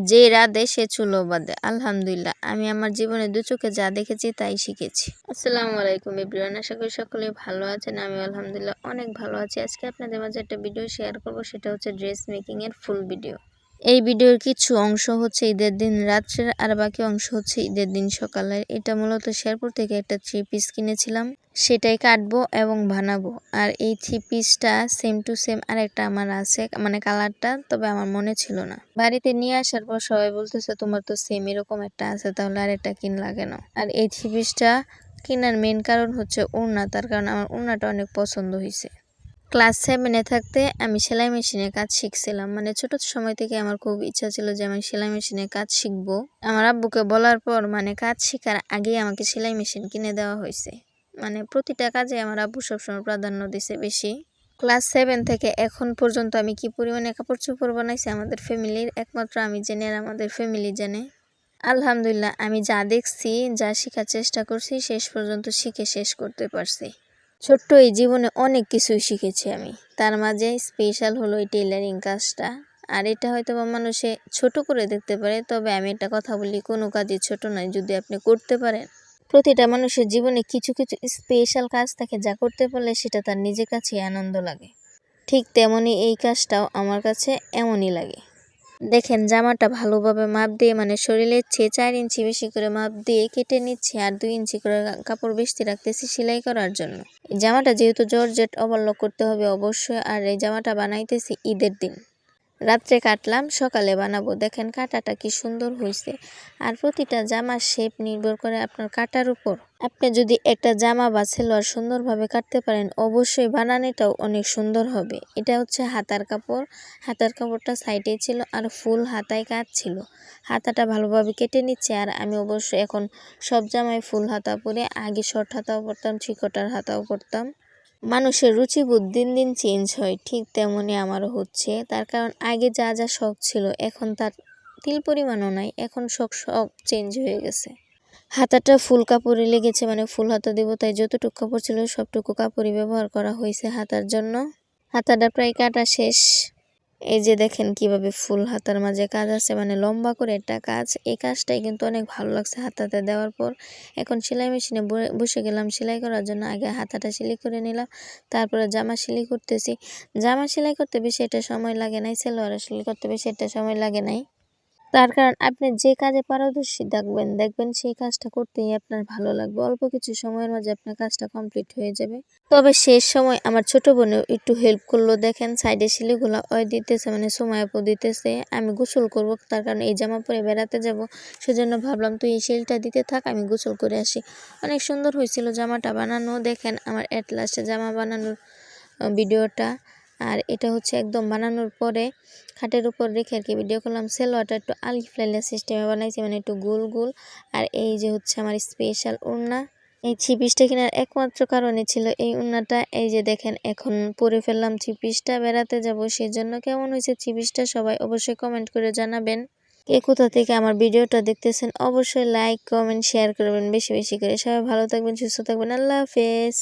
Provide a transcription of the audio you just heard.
যে রাধে সে চুলো বাঁধে। আলহামদুলিল্লাহ, আমি আমার জীবনে দু চোখে যা দেখেছি তাই শিখেছি। আসসালামু আলাইকুম এভরিওয়ান, আশা করি সকলে ভালো আছেন। আমি আলহামদুলিল্লাহ অনেক ভালো আছি। আজকে আপনাদের মাঝে একটা ভিডিও শেয়ার করব, সেটা হচ্ছে ড্রেস মেকিং এর ফুল ভিডিও। এই ভিডিওর কিছু অংশ হচ্ছে ঈদের দিন রাত্রের, আর বাকি অংশ হচ্ছে ঈদের দিন সকালের। এটা মূলত শেরপুর থেকে একটা 3 পিস কিনেছিলাম, সেটাই কাটবো এবং বানাবো। আর এই 3 পিসটা সেম টু সেম আরেকটা আমার আছে, মানে কালারটা, তবে আমার মনে ছিল না। বাড়িতে নিয়ে আসার পর সবাই বলতেছে তোমার তো সেম এরকম একটা আছে, তাহলে আরেকটা কিনলা কেন? আর এই 3 পিসটা কেনার মেন কারণ হচ্ছে ওড়না, তার কারণ আমার ওড়নাটা অনেক পছন্দ হয়েছে। ক্লাস 7-এ থাকতে আমি সেলাই মেশিনের কাজ শিখছিলাম, মানে ছোট সময় থেকে আমার খুব ইচ্ছা ছিল যে আমি সেলাই মেশিনের কাজ শিখবো। আমার আব্বুকে বলার পর মানে কাজ শেখার আগেই আমাকে সেলাই মেশিন কিনে দেওয়া হয়েছে। মানে প্রতিটা কাজে আমার আব্বু সবসময় প্রাধান্য দিছে বেশি। ক্লাস 7 থেকে এখন পর্যন্ত আমি কি পরিমাণে কাপড় চোপড় বানাইছি আমাদের ফ্যামিলির একমাত্র আমি জানি, আর আমাদের ফ্যামিলি জানে। আলহামদুলিল্লাহ, আমি যা দেখছি, যা শেখার চেষ্টা করছি, শেষ পর্যন্ত শিখে শেষ করতে পারছি। ছোট্ট এই জীবনে অনেক কিছুই শিখেছি আমি, তার মাঝে স্পেশাল হলো এই টেইলারিং কাজটা। আর এটা হয়তো বা মানুষে ছোট করে দেখতে পারে, তবে আমি একটা কথা বলি, কোনো কাজই ছোট নয় যদি আপনি করতে পারেন। প্রতিটা মানুষের জীবনে কিছু কিছু স্পেশাল কাজ থাকে, যা করতে পারলে সেটা তার নিজের কাছে আনন্দ লাগে। ঠিক তেমনই এই কাজটাও আমার কাছে এমনই লাগে। দেখেন, জামাটা ভালোভাবে মাপ দিয়ে, মানে শরীরের চেয়ে 4 ইঞ্চি বেশি করে মাপ দিয়ে কেটে নিচ্ছি, আর 2 ইঞ্চি করে কাপড় বেশি রাখতেছি সেলাই করার জন্য। এই জামাটা যেহেতু জর্জেট, ওভারলক করতে হবে অবশ্যই। আর এই জামাটা বানাইতেছি ঈদের দিন। রাত্রে কাটলাম, সকালে বানাবো। দেখেন কাটাটা কি সুন্দর হয়েছে। আর প্রতিটা জামার শেপ নির্ভর করে আপনার কাটার উপর। আপনি যদি একটা জামা বা সালোয়ার সুন্দরভাবে কাটতে পারেন, অবশ্যই বানানোটাও অনেক সুন্দর হবে। এটা হচ্ছে হাতার কাপড়। হাতার কাপড়টা সাইডে ছিল, আর ফুল হাতায় কাজ ছিল। হাতাটা ভালোভাবে কেটে নিচ্ছে। আর আমি অবশ্যই এখন সব জামায় ফুল হাতা পরে, আগে শর্ট হাতাও পরতাম, 3/4 হাতাও পরতাম। মানুষের রুচিবোধ দিন দিন চেঞ্জ হয়, ঠিক তেমনই আমারও হচ্ছে। তার কারণ আগে যা যা শখ ছিল এখন তার তিল পরিমাণও নাই, এখন সব চেঞ্জ হয়ে গেছে। হাতাটা ফুল কাপড়ে লেগেছে, মানে ফুল হাতা দেব, তাই যতটুকু কাপড় ছিল সবটুকু কাপড়ই ব্যবহার করা হয়েছে হাতার জন্য। হাতাটা প্রায় কাটা শেষ। এই যে দেখেন কিভাবে ফুল হাতার মাঝে কাজ আছে, মানে লম্বা করে একটা কাজ। এই কাজটাই কিন্তু অনেক ভালো লাগছে হাতাতে দেওয়ার পর। এখন সেলাই মেশিনে বসে গেলাম সেলাই করার জন্য। আগে হাতাটা সেলাই করে নিলাম, তারপরে জামা সেলাই করতেছি। জামা সেলাই করতে বেশি একটা সময় লাগে নাই, সালোয়ার সেলাই করতে বেশি একটা সময় লাগে নাই। তার কারণ আপনি যে কাজে পারদর্শী দেখবেন সেই কাজটা করতেই আপনার ভালো লাগবে। অল্প কিছু সময়ের মাঝে আপনার কাজটা কমপ্লিট হয়ে যাবে। তবে শেষ সময় আমার ছোট বোনও একটু হেল্প করলো। দেখেন সাইডে শিলিগুলা অয় দিতেছে, মানে সময় আপু দিতেছে। আমি গোসল করব, তার কারণ এই জামা পরে বেড়াতে যাব, সেজন্য ভাবলাম তুই এই শিলটা দিতে থাক, আমি গোসল করে আসি। অনেক সুন্দর হয়েছিল জামাটা বানানো। দেখেন আমার এট লাস্টে জামা বানানোর ভিডিওটা। আর এটা হচ্ছে একদম বানানোর পরে খাটের উপর রেখে আর কি ভিডিও করলাম। সেলোয়ারটা একটু আলফিলাইলা সিস্টেমে বানাইছি, মানে একটু গোল গোল। আর এই যে হচ্ছে আমার স্পেশাল ওড়না। এই 3 পিসটা কেনার একমাত্র কারণে ছিল এই ওড়নাটা। এই যে দেখেন এখন পরে ফেললাম 3 পিসটা, বেড়াতে যাব সেজন্য। কেমন হয়েছে 3 পিসটা সবাই অবশ্যই কমেন্ট করে জানাবেন। কে কোথা থেকে আমার ভিডিওটা দেখতেছেন অবশ্যই লাইক কমেন্ট শেয়ার করবেন বেশি বেশি করে। সবাই ভালো থাকবেন, সুস্থ থাকবেন। আল্লাহ হাফেজ।